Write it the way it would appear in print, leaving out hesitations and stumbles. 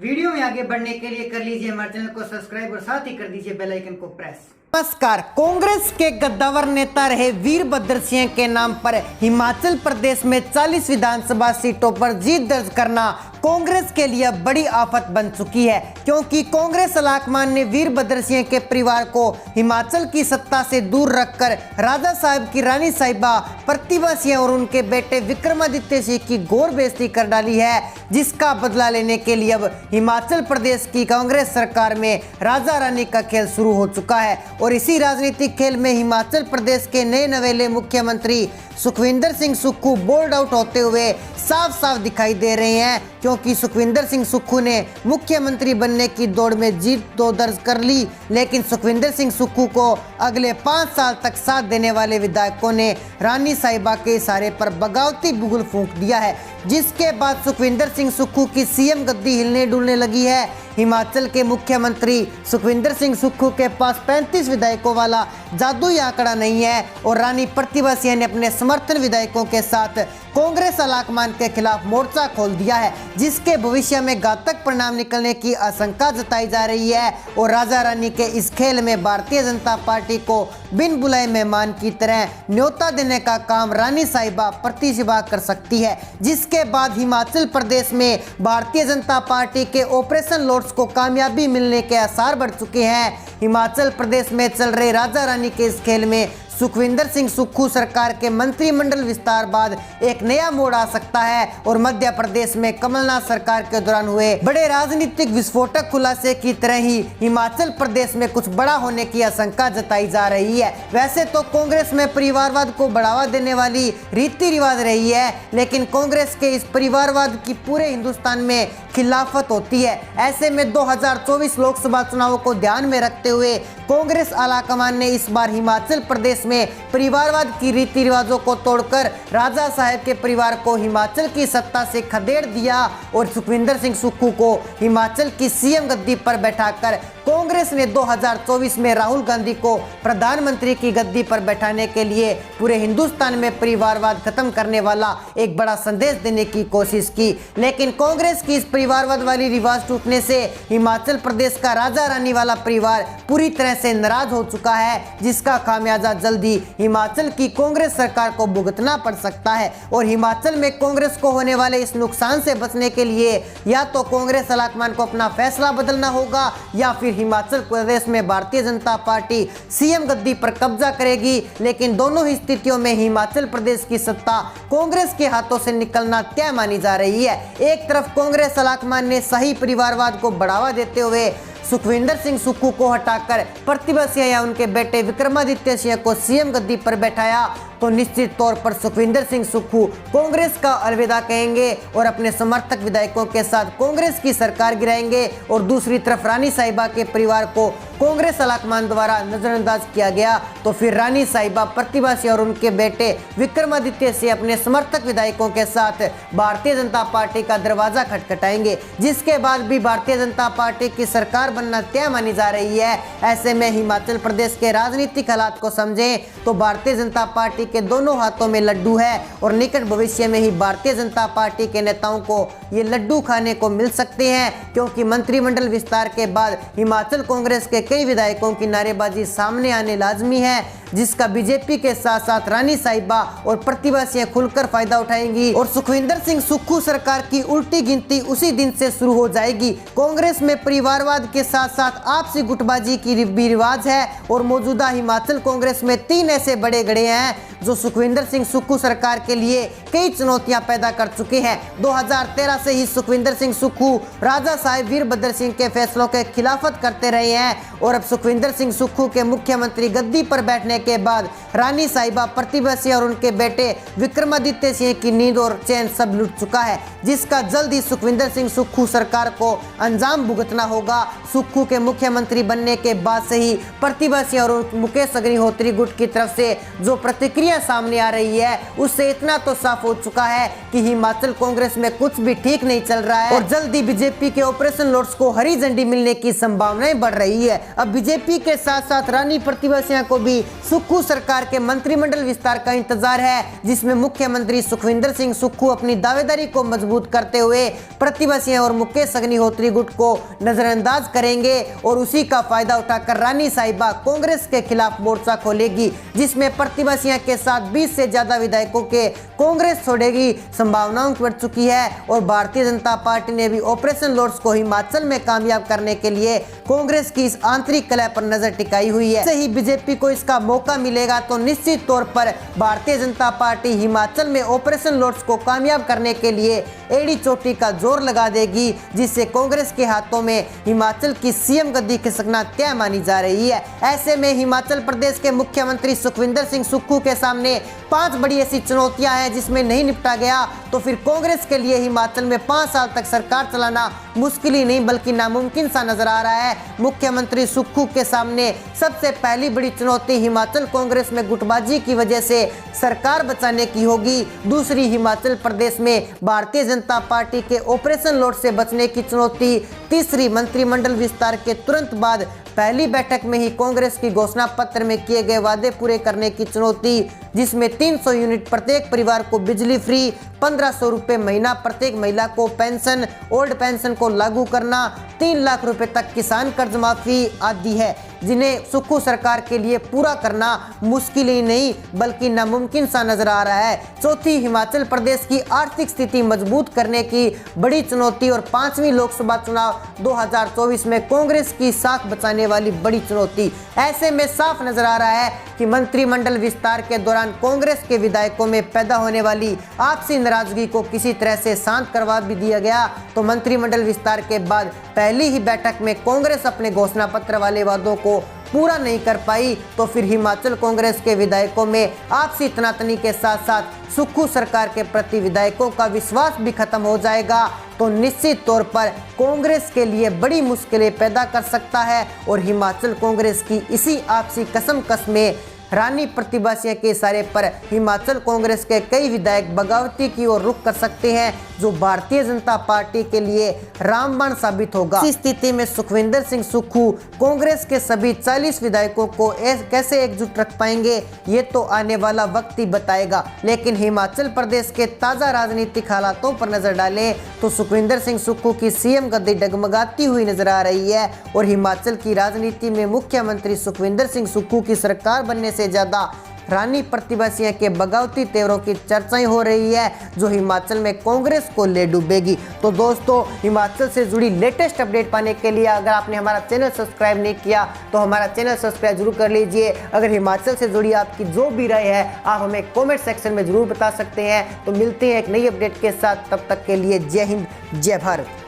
Video में आगे बढ़ने के लिए कर लीजिए हमारे चैनल को सब्सक्राइब और साथ ही कर दीजिए बेल आइकन को प्रेस। नमस्कार। कांग्रेस के कद्दावर नेता रहे वीरभद्र सिंह के नाम पर हिमाचल प्रदेश में 40 विधानसभा सीटों पर जीत दर्ज करना कांग्रेस के लिए बड़ी आफत बन चुकी है, क्योंकि कांग्रेस अलाकमान ने वीरभद्र सिंह के परिवार को हिमाचल की सत्ता से दूर रखकर राजा साहब की रानी साहिबा प्रतिभा सिंह और उनके बेटे विक्रमादित्य सिंह की घोर बेइज्जती कर डाली है, जिसका बदला लेने के लिए अब हिमाचल प्रदेश की कांग्रेस सरकार में राजा रानी का खेल शुरू हो चुका है। और इसी राजनीतिक खेल में हिमाचल प्रदेश के नए नवेले मुख्यमंत्री सुखविंदर सिंह सुक्खू बोल्ड आउट होते हुए साफ साफ दिखाई दे रहे हैं, क्योंकि सुखविंदर सिंह सुक्खू ने मुख्यमंत्री बनने की दौड़ में जीत तो दर्ज कर ली, लेकिन सुखविंदर सिंह सुक्खू को अगले 5 साल तक साथ देने वाले विधायकों ने रानी साहिबा के इशारे पर बगावती बुगुल फूंक दिया है, जिसके बाद सुखविंदर सिंह सुक्खू की सीएम गद्दी हिलने डुलने लगी है। हिमाचल के मुख्यमंत्री सुखविंदर सिंह सुक्खू के पास 35 विधायकों वाला जादुई आंकड़ा नहीं है और रानी प्रतिभा सिंह ने अपने समर्थन विधायकों के साथ कांग्रेस अलाकमान के खिलाफ मोर्चा खोल दिया है, जिसके भविष्य में घातक परिणाम निकलने की आशंका जताई जा रही है। और राजा रानी के इस खेल में भारतीय जनता पार्टी को बिन बुलाए मेहमान की तरह न्योता देने का काम रानी साहिबा प्रतिभा कर सकती है, जिसके बाद हिमाचल प्रदेश में भारतीय जनता पार्टी के ऑपरेशन लॉर्ड्स को कामयाबी मिलने के आसार बढ़ चुके हैं। हिमाचल प्रदेश में चल रहे राजा रानी के इस खेल में सुखविंदर सिंह सुक्खू सरकार के मंत्रिमंडल विस्तार बाद एक नया मोड़ आ सकता है और मध्य प्रदेश में कमलनाथ सरकार के दौरान हुए बड़े राजनीतिक विस्फोटक खुलासे की तरह ही हिमाचल प्रदेश में कुछ बड़ा होने की आशंका जताई जा रही है। वैसे तो कांग्रेस में परिवारवाद को बढ़ावा देने वाली रीति रिवाज रही है, लेकिन कांग्रेस के इस परिवारवाद की पूरे हिंदुस्तान में खिलाफत होती है। ऐसे में 2024 लोकसभा चुनावों को ध्यान में रखते हुए कांग्रेस आलाकमान ने इस बार हिमाचल प्रदेश में परिवारवाद की रीति रिवाजों को तोड़कर राजा साहब के परिवार को हिमाचल की सत्ता से खदेड़ दिया और सुखविंदर सिंह सुक्खू को हिमाचल की सीएम गद्दी पर बैठाकर कांग्रेस ने 2024 में राहुल गांधी को प्रधानमंत्री की गद्दी पर बैठाने के लिए पूरे हिंदुस्तान में परिवारवाद खत्म करने वाला एक बड़ा संदेश देने की कोशिश की। लेकिन कांग्रेस की इस परिवारवाद वाली रिवाज टूटने से हिमाचल प्रदेश का राजा रानी वाला परिवार पूरी तरह से नाराज हो चुका है, जिसका खामियाजा जल्दी हिमाचल की कांग्रेस सरकार को भुगतना पड़ सकता है। और हिमाचल में कांग्रेस को होने वाले इस नुकसान से बचने के लिए या तो कांग्रेस अलाकमान को अपना फैसला बदलना होगा या फिर हिमाचल प्रदेश में भारतीय जनता पार्टी सीएम गद्दी पर कब्जा करेगी। लेकिन दोनों ही स्थितियों में हिमाचल प्रदेश की सत्ता कांग्रेस के हाथों से निकलना तय मानी जा रही है। एक तरफ कांग्रेस अलाकमान ने सही परिवारवाद को बढ़ावा देते हुए सुखविंदर सिंह सुक्खू को हटाकर प्रतिभा सिंह या उनके बेटे विक्रमादित्य सिंह को सीएम गद्दी पर बैठाया, तो निश्चित तौर पर सुखविंदर सिंह सुक्खू कांग्रेस का अलविदा कहेंगे और अपने समर्थक विधायकों के साथ कांग्रेस की सरकार गिराएंगे। और दूसरी तरफ रानी साहिबा के परिवार को कांग्रेस अलाकमान द्वारा नजरअंदाज किया गया, तो फिर रानी साहिबा प्रतिभा सिंह और उनके बेटे विक्रमादित्य सिंह अपने समर्थक विधायकों के साथ भारतीय जनता पार्टी का दरवाजा खटखटाएंगे, जिसके बाद भी भारतीय जनता पार्टी की सरकार बनना तय मानी जा रही है। ऐसे में हिमाचल प्रदेश के राजनीतिक हालात को समझें तो भारतीय जनता पार्टी के दोनों हाथों में लड्डू है और निकट भविष्य में ही भारतीय जनता पार्टी के नेताओं को ये लड्डू खाने को मिल सकते हैं, क्योंकि मंत्रिमंडल विस्तार के बाद हिमाचल कांग्रेस के कई विधायकों की नारेबाजी सामने आने लाजमी है, जिसका बीजेपी के साथ साथ रानी साहिबा और प्रतिभा सिंह खुलकर फायदा उठाएंगी और सुखविंदर सिंह सुक्खू सरकार की उल्टी गिनती उसी दिन से शुरू हो जाएगी। कांग्रेस में परिवारवाद के साथ साथ आपसी गुटबाजी की भी रिवाज है और मौजूदा हिमाचल कांग्रेस में 3 ऐसे बड़े गड़े हैं जो सुखविंदर सिंह सुक्खू सरकार के लिए कई चुनौतियां पैदा कर चुके हैं। 2013 से ही सुखविंदर सिंह सुक्खू राजा साहब वीरभद्र सिंह के फैसलों के खिलाफत करते रहे हैं और अब सुखविंदर सिंह सुक्खू के मुख्यमंत्री गद्दी पर बैठने के बाद रानी साहिबा प्रतिभा सिंह और उनके बेटे विक्रमादित्य सिंह की नींद और चैन सब लुट चुका है, जिसका जल्द ही सुखविंदर सिंह सुक्खू सरकार को अंजाम भुगतना होगा। सुक्खू के मुख्यमंत्री बनने के बाद से ही प्रतिभा सिंह और मुकेश अग्निहोत्री गुट की तरफ से जो प्रतिक्रिया सामने आ रही है, उससे इतना तो साफ हो चुका है कि हिमाचल कांग्रेस में कुछ भी ठीक नहीं चल रहा है और जल्द ही बीजेपी के ऑपरेशन लॉर्ड्स को हरी झंडी मिलने की संभावनाएं बढ़ रही है। अब बीजेपी के साथ साथ रानी प्रतिभा सिंह को भी सुक्खू सरकार के मंत्रिमंडल विस्तार का इंतजार है, जिसमें मुख्यमंत्री सुखविंदर सिंह सुक्खू अपनी दावेदारी को मजबूत करते हुए प्रतिभा सिंह और मुकेश अग्निहोत्री गुट को नजरअंदाज करेंगे और उसी का फायदा उठाकर रानी साहिबा कांग्रेस के खिलाफ मोर्चा खोलेगी, जिसमें प्रतिभा सिंह के साथ 20 से ज्यादा विधायकों के कांग्रेस छोड़ेगी संभावनाओं बढ़ चुकी है। और भारतीय जनता पार्टी ने भी ऑपरेशन लॉर्ड्स को हिमाचल में कामयाब करने के लिए कांग्रेस की इस आंतरिक कलह पर नजर टिकाई हुई है। ही बीजेपी को इसका मौका मिलेगा तो निश्चित तौर पर भारतीय जनता पार्टी हिमाचल में ऑपरेशन लॉर्ड्स को कामयाब करने के लिए एड़ी चोटी का जोर लगा देगी, जिससे कांग्रेस के हाथों में हिमाचल की सीएम गद्दी खिसकना तय मानी जा रही है। ऐसे में हिमाचल प्रदेश के मुख्यमंत्री सुखविंदर सिंह सुक्खू के सामने 5 बड़ी ऐसी चुनौतियां हैं जिसमें नहीं निपटा गया तो फिर कांग्रेस के लिए हिमाचल में 5 साल तक सरकार चलाना मुश्किल ही नहीं बल्कि नामुमकिन सा नजर आ रहा है। मुख्यमंत्री सुक्खू के सामने सबसे पहली बड़ी चुनौती हिमाचल कांग्रेस में गुटबाजी की वजह से सरकार बचाने की होगी। दूसरी, हिमाचल प्रदेश में भारतीय जनता पार्टी के ऑपरेशन लॉर्ड से बचने की चुनौती। तीसरी, मंत्रिमंडल विस्तार के तुरंत बाद पहली बैठक में ही कांग्रेस की घोषणा पत्र में किए गए वादे पूरे करने की चुनौती, जिसमें 300 यूनिट प्रत्येक परिवार को बिजली फ्री, 1500 रुपए महीना प्रत्येक महिला को पेंशन, ओल्ड पेंशन को लागू करना, 3 लाख रुपए तक किसान कर्ज माफी आदि है, जिन्हें सुक्खू सरकार के लिए पूरा करना मुश्किल ही नहीं बल्कि नामुमकिन सा नजर आ रहा है। चौथी, हिमाचल प्रदेश की आर्थिक स्थिति मजबूत करने की बड़ी चुनौती और 5वीं लोकसभा चुनाव 2024 में कांग्रेस की साख बचाने वाली बड़ी चुनौती। ऐसे में साफ नजर आ रहा है कि मंत्रिमंडल विस्तार के दौरान कांग्रेस के विधायकों में पैदा होने वाली आपसी नाराजगी को किसी तरह से शांत करवा भी दिया गया तो मंत्रिमंडल विस्तार के बाद पहली ही बैठक में कांग्रेस अपने घोषणा पत्र वाले वादों को पूरा नहीं कर पाई तो फिर हिमाचल कांग्रेस के विधायकों में आपसी तनातनी के साथ साथ सुक्खू सरकार के प्रति विधायकों का विश्वास भी खत्म हो जाएगा तो निश्चित तौर पर कांग्रेस के लिए बड़ी मुश्किलें पैदा कर सकता है। और हिमाचल कांग्रेस की इसी आपसी कसम में रानी प्रतिभा सिंह के इशारे पर हिमाचल कांग्रेस के कई विधायक बगावती की ओर रुख कर सकते हैं, जो भारतीय जनता पार्टी के लिए रामबाण साबित होगा। इस स्थिति में सुखविंदर सिंह सुक्खू कांग्रेस के सभी 40 विधायकों को कैसे एकजुट रख पाएंगे ये तो आने वाला वक्त ही बताएगा। लेकिन हिमाचल प्रदेश के ताजा राजनीतिक हालातों पर नजर डालें तो सुखविंदर सिंह सुक्खू की सीएम गद्दी डगमगाती हुई नजर आ रही है और हिमाचल की राजनीति में मुख्यमंत्री सुखविंदर सिंह सुक्खू की सरकार बनने से ज्यादा रानी प्रतिभा सिंह के बगावती तेवरों की चर्चाएं हो रही है, जो हिमाचल में कांग्रेस को ले डूबेगी। तो दोस्तों, हिमाचल से जुड़ी लेटेस्ट अपडेट पाने के लिए अगर आपने हमारा चैनल सब्सक्राइब नहीं किया तो हमारा चैनल सब्सक्राइब जरूर कर लीजिए। अगर हिमाचल से जुड़ी आपकी जो भी राय है आप हमें कॉमेंट सेक्शन में जरूर बता सकते हैं। तो मिलते हैं एक नई अपडेट के साथ, तब तक के लिए जय हिंद जय भारत।